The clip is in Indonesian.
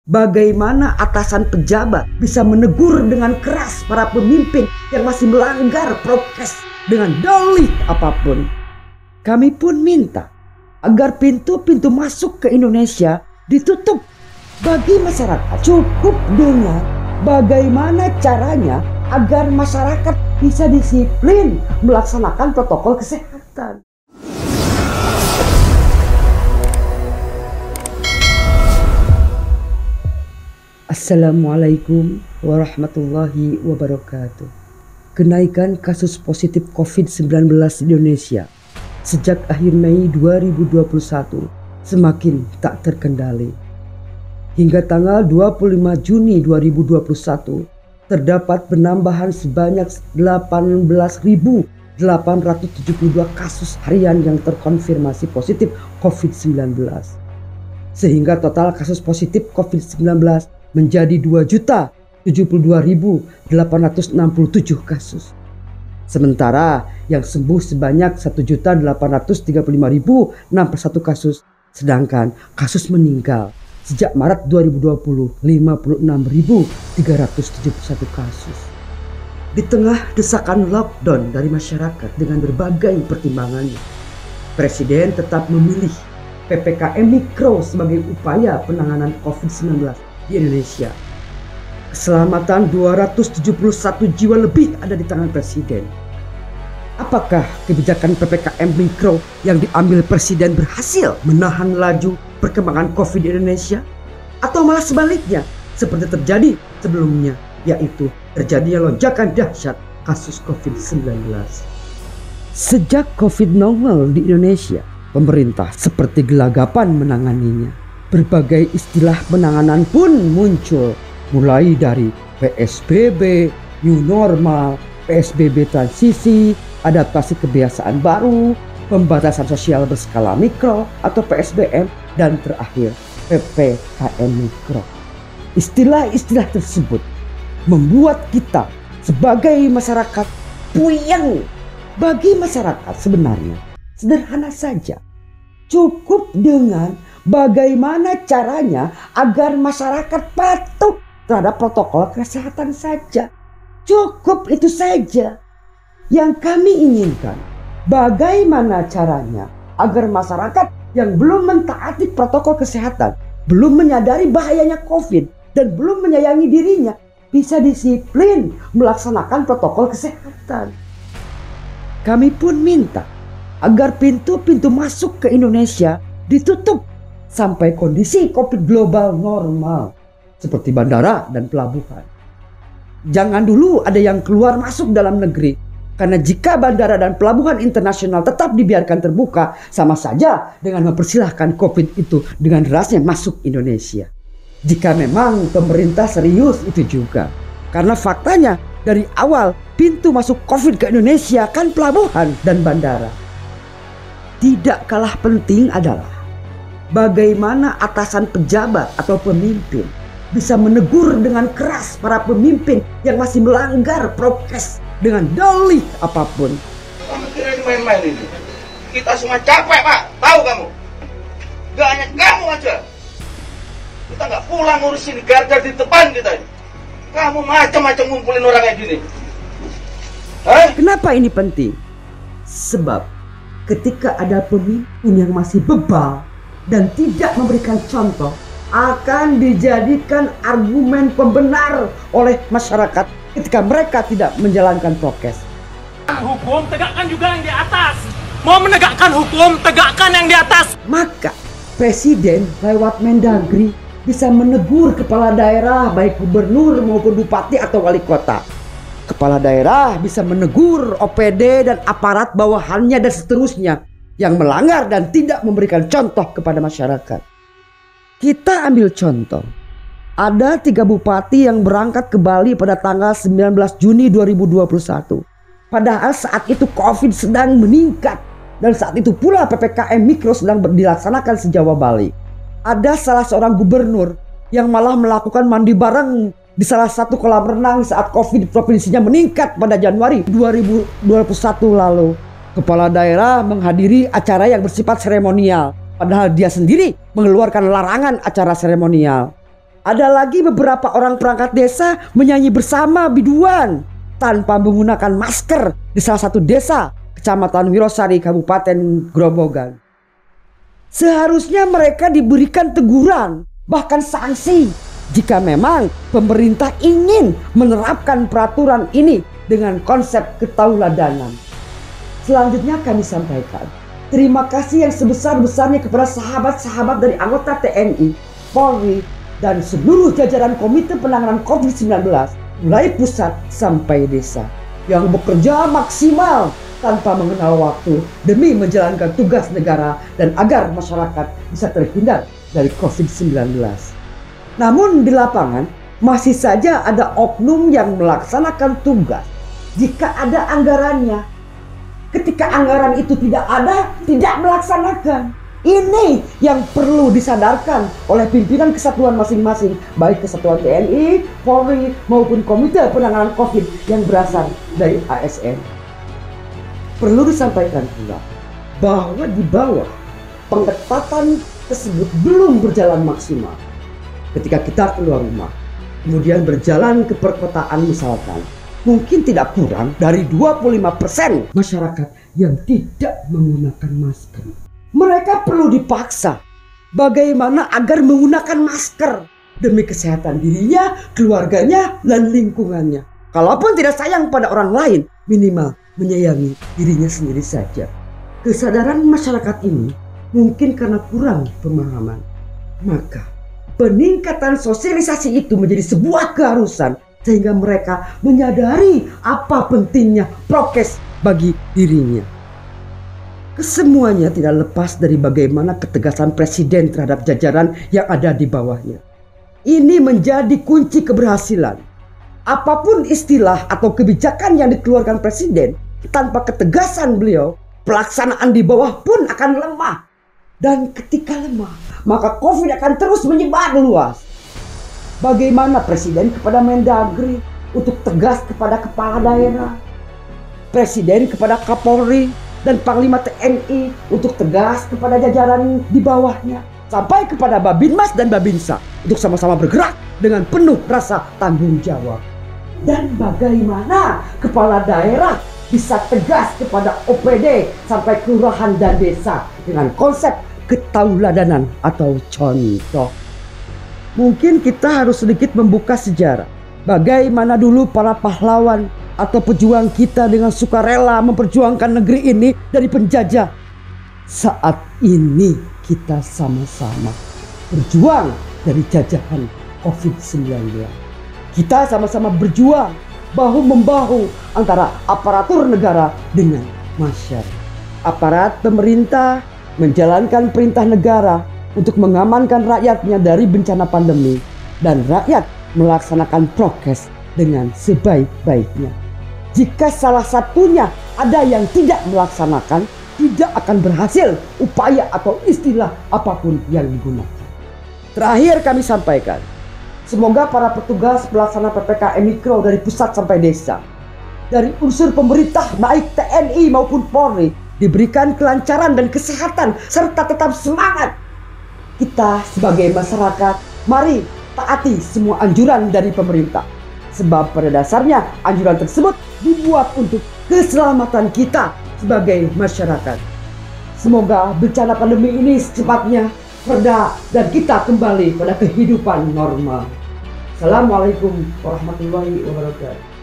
Bagaimana atasan pejabat bisa menegur dengan keras para pemimpin yang masih melanggar prokes dengan dalih apapun. Kami pun minta agar pintu-pintu masuk ke Indonesia ditutup bagi masyarakat. Cukup dengan bagaimana caranya agar masyarakat bisa disiplin melaksanakan protokol kesehatan. Assalamualaikum warahmatullahi wabarakatuh. Kenaikan kasus positif COVID-19 di Indonesia sejak akhir Mei 2021 semakin tak terkendali. Hingga tanggal 25 Juni 2021 terdapat penambahan sebanyak 18.872 kasus harian yang terkonfirmasi positif COVID-19. Sehingga total kasus positif COVID-19 menjadi 2.072.867 kasus. Sementara yang sembuh sebanyak 1.835.061 kasus, sedangkan kasus meninggal sejak Maret 2020 56.371 kasus. Di tengah desakan lockdown dari masyarakat dengan berbagai pertimbangannya, Presiden tetap memilih PPKM Mikro sebagai upaya penanganan COVID-19 di Indonesia. Keselamatan 271 jiwa lebih ada di tangan Presiden. Apakah kebijakan PPKM Mikro yang diambil Presiden berhasil menahan laju perkembangan COVID di Indonesia? Atau malah sebaliknya seperti terjadi sebelumnya, yaitu terjadinya lonjakan dahsyat kasus COVID-19. Sejak COVID normal di Indonesia, pemerintah seperti gelagapan menanganinya. Berbagai istilah penanganan pun muncul, mulai dari PSBB, New Normal, PSBB transisi, adaptasi kebiasaan baru, pembatasan sosial berskala mikro atau PSBM, dan terakhir PPKM Mikro. Istilah-istilah tersebut membuat kita sebagai masyarakat puyeng. Bagi masyarakat sebenarnya sederhana saja. Cukup dengan bagaimana caranya agar masyarakat patuh terhadap protokol kesehatan saja. Cukup itu saja. Yang kami inginkan, bagaimana caranya agar masyarakat yang belum mentaati protokol kesehatan, belum menyadari bahayanya COVID, dan belum menyayangi dirinya, bisa disiplin melaksanakan protokol kesehatan. Kami pun minta agar pintu-pintu masuk ke Indonesia ditutup sampai kondisi COVID global normal seperti bandara dan pelabuhan. Jangan dulu ada yang keluar masuk dalam negeri, karena jika bandara dan pelabuhan internasional tetap dibiarkan terbuka, sama saja dengan mempersilahkan COVID itu dengan derasnya masuk Indonesia. Jika memang pemerintah serius itu juga, karena faktanya dari awal pintu masuk COVID ke Indonesia kan pelabuhan dan bandara. Tidak kalah penting adalah bagaimana atasan pejabat atau pemimpin bisa menegur dengan keras para pemimpin yang masih melanggar prokes dengan dalih apapun. Kamu kira ini main-main ini? Kita semua capek, Pak. Tahu kamu? Gak hanya kamu aja. Kita nggak pulang ngurusin garda di depan kita ini. Kamu macam-macam ngumpulin orang kayak gini. Kenapa ini penting? Sebab ketika ada pemimpin yang masih bebal dan tidak memberikan contoh, akan dijadikan argumen pembenar oleh masyarakat ketika mereka tidak menjalankan prokes. Hukum tegakkan juga yang di atas. Mau menegakkan hukum, tegakkan yang di atas. Maka Presiden lewat Mendagri bisa menegur kepala daerah, baik gubernur maupun bupati atau wali kota. Kepala daerah bisa menegur OPD dan aparat bawahannya dan seterusnya yang melanggar dan tidak memberikan contoh kepada masyarakat. Kita ambil contoh. Ada 3 bupati yang berangkat ke Bali pada tanggal 19 Juni 2021. Padahal saat itu COVID sedang meningkat. Dan saat itu pula PPKM Mikro sedang dilaksanakan se-Jawa Bali. Ada salah seorang gubernur yang malah melakukan mandi bareng di salah satu kolam renang saat COVID provinsinya meningkat pada Januari 2021 lalu. Kepala daerah menghadiri acara yang bersifat seremonial, padahal dia sendiri mengeluarkan larangan acara seremonial. Ada lagi beberapa orang perangkat desa menyanyi bersama biduan tanpa menggunakan masker di salah satu desa Kecamatan Wirosari, Kabupaten Grobogan. Seharusnya mereka diberikan teguran, bahkan sanksi, jika memang pemerintah ingin menerapkan peraturan ini dengan konsep ketauladanan. Selanjutnya kami sampaikan terima kasih yang sebesar-besarnya kepada sahabat-sahabat dari anggota TNI, Polri, dan seluruh jajaran Komite Penanganan COVID-19 mulai pusat sampai desa yang bekerja maksimal tanpa mengenal waktu demi menjalankan tugas negara dan agar masyarakat bisa terhindar dari COVID-19. Namun di lapangan masih saja ada oknum yang melaksanakan tugas jika ada anggarannya. Ketika anggaran itu tidak ada, tidak melaksanakan. Ini yang perlu disadarkan oleh pimpinan kesatuan masing-masing, baik kesatuan TNI, Polri maupun Komite Penanganan COVID yang berasal dari ASN. Perlu disampaikan pula bahwa di bawah pengetatan tersebut belum berjalan maksimal. Ketika kita keluar rumah, kemudian berjalan ke perkotaan misalkan, mungkin tidak kurang dari 25% masyarakat yang tidak menggunakan masker. Mereka perlu dipaksa bagaimana agar menggunakan masker demi kesehatan dirinya, keluarganya, dan lingkungannya. Kalaupun tidak sayang pada orang lain, minimal menyayangi dirinya sendiri saja. Kesadaran masyarakat ini mungkin karena kurang pemahaman. Maka peningkatan sosialisasi itu menjadi sebuah keharusan sehingga mereka menyadari apa pentingnya prokes bagi dirinya. Kesemuanya tidak lepas dari bagaimana ketegasan Presiden terhadap jajaran yang ada di bawahnya. Ini menjadi kunci keberhasilan. Apapun istilah atau kebijakan yang dikeluarkan Presiden, tanpa ketegasan beliau, pelaksanaan di bawah pun akan lemah. Dan ketika lemah, maka COVID akan terus menyebar luas. Bagaimana Presiden kepada Mendagri untuk tegas kepada kepala daerah, Presiden kepada Kapolri dan Panglima TNI untuk tegas kepada jajaran di bawahnya, sampai kepada Babinmas dan Babinsa untuk sama-sama bergerak dengan penuh rasa tanggung jawab. Dan bagaimana kepala daerah bisa tegas kepada OPD sampai kelurahan dan desa dengan konsep ketauladanan atau contoh. Mungkin kita harus sedikit membuka sejarah. Bagaimana dulu para pahlawan atau pejuang kita dengan sukarela memperjuangkan negeri ini dari penjajah. Saat ini kita sama-sama berjuang dari jajahan COVID-19. Kita sama-sama berjuang bahu-membahu antara aparatur negara dengan masyarakat. Aparat pemerintah menjalankan perintah negara untuk mengamankan rakyatnya dari bencana pandemi, dan rakyat melaksanakan prokes dengan sebaik-baiknya. Jika salah satunya ada yang tidak melaksanakan, tidak akan berhasil upaya atau istilah apapun yang digunakan. Terakhir kami sampaikan, semoga para petugas pelaksana PPKM Mikro dari pusat sampai desa, dari unsur pemerintah baik TNI maupun Polri, diberikan kelancaran dan kesehatan serta tetap semangat. Kita sebagai masyarakat, mari taati semua anjuran dari pemerintah. Sebab pada dasarnya anjuran tersebut dibuat untuk keselamatan kita sebagai masyarakat. Semoga bencana pandemi ini secepatnya reda dan kita kembali pada kehidupan normal. Assalamualaikum warahmatullahi wabarakatuh.